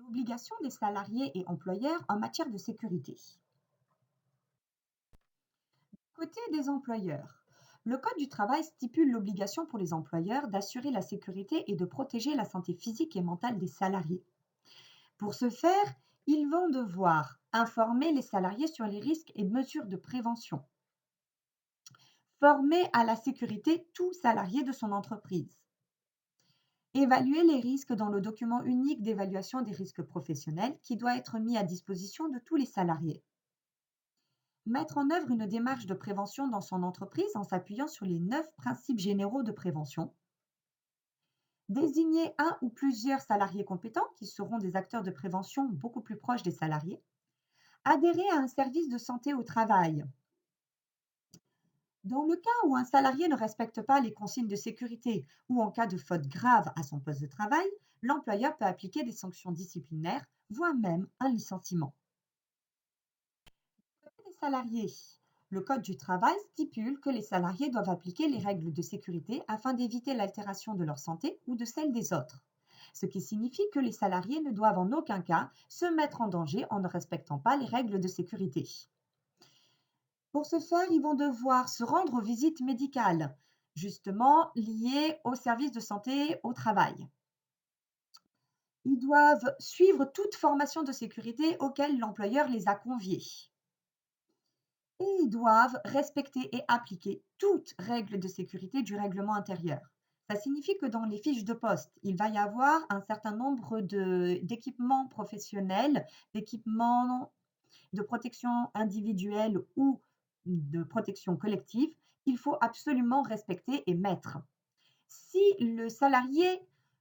Obligations des salariés et employeurs en matière de sécurité. Côté des employeurs, le Code du travail stipule l'obligation pour les employeurs d'assurer la sécurité et de protéger la santé physique et mentale des salariés. Pour ce faire, ils vont devoir informer les salariés sur les risques et mesures de prévention, former à la sécurité tout salarié de son entreprise, évaluer les risques dans le document unique d'évaluation des risques professionnels qui doit être mis à disposition de tous les salariés. Mettre en œuvre une démarche de prévention dans son entreprise en s'appuyant sur les 9 principes généraux de prévention. Désigner un ou plusieurs salariés compétents qui seront des acteurs de prévention beaucoup plus proches des salariés. Adhérer à un service de santé au travail. Dans le cas où un salarié ne respecte pas les consignes de sécurité ou en cas de faute grave à son poste de travail, l'employeur peut appliquer des sanctions disciplinaires, voire même un licenciement. Les salariés. Le Code du travail stipule que les salariés doivent appliquer les règles de sécurité afin d'éviter l'altération de leur santé ou de celle des autres. Ce qui signifie que les salariés ne doivent en aucun cas se mettre en danger en ne respectant pas les règles de sécurité. Pour ce faire, ils vont devoir se rendre aux visites médicales, justement liées au service de santé au travail. Ils doivent suivre toute formation de sécurité auquel l'employeur les a conviés. Et ils doivent respecter et appliquer toutes règles de sécurité du règlement intérieur. Ça signifie que dans les fiches de poste, il va y avoir un certain nombre d'équipements professionnels, d'équipements de protection individuelle ou de protection collective qu'il faut absolument respecter et mettre. Si le salarié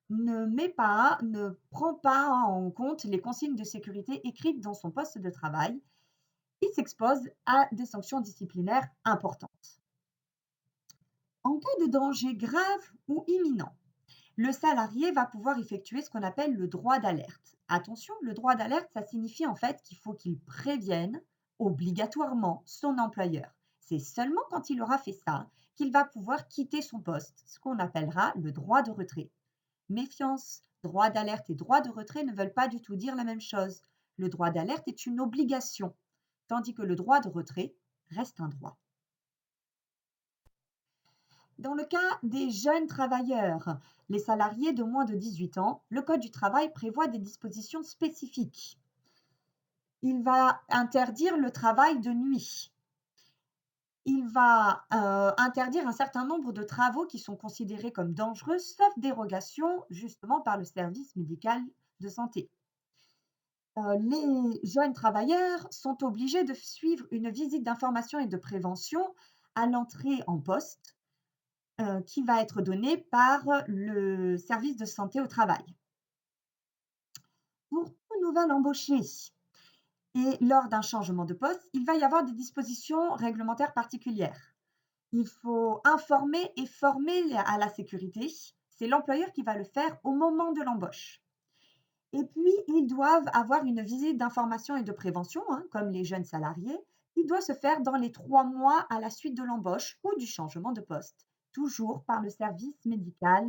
ne prend pas en compte les consignes de sécurité écrites dans son poste de travail, il s'expose à des sanctions disciplinaires importantes. En cas de danger grave ou imminent, le salarié va pouvoir effectuer ce qu'on appelle le droit d'alerte. Attention, le droit d'alerte, ça signifie en fait qu'il faut qu'il prévienne obligatoirement son employeur. C'est seulement quand il aura fait ça qu'il va pouvoir quitter son poste, ce qu'on appellera le droit de retrait. Méfiance, droit d'alerte et droit de retrait ne veulent pas du tout dire la même chose. Le droit d'alerte est une obligation, tandis que le droit de retrait reste un droit. Dans le cas des jeunes travailleurs, les salariés de moins de 18 ans, le Code du travail prévoit des dispositions spécifiques. Il va interdire le travail de nuit. Il va interdire un certain nombre de travaux qui sont considérés comme dangereux, sauf dérogation justement par le service médical de santé. Les jeunes travailleurs sont obligés de suivre une visite d'information et de prévention à l'entrée en poste qui va être donnée par le service de santé au travail. Pour tout nouvel embauché et lors d'un changement de poste, il va y avoir des dispositions réglementaires particulières. Il faut informer et former à la sécurité. C'est l'employeur qui va le faire au moment de l'embauche. Et puis, ils doivent avoir une visite d'information et de prévention, hein, comme les jeunes salariés, qui doit se faire dans les 3 mois à la suite de l'embauche ou du changement de poste, toujours par le service médical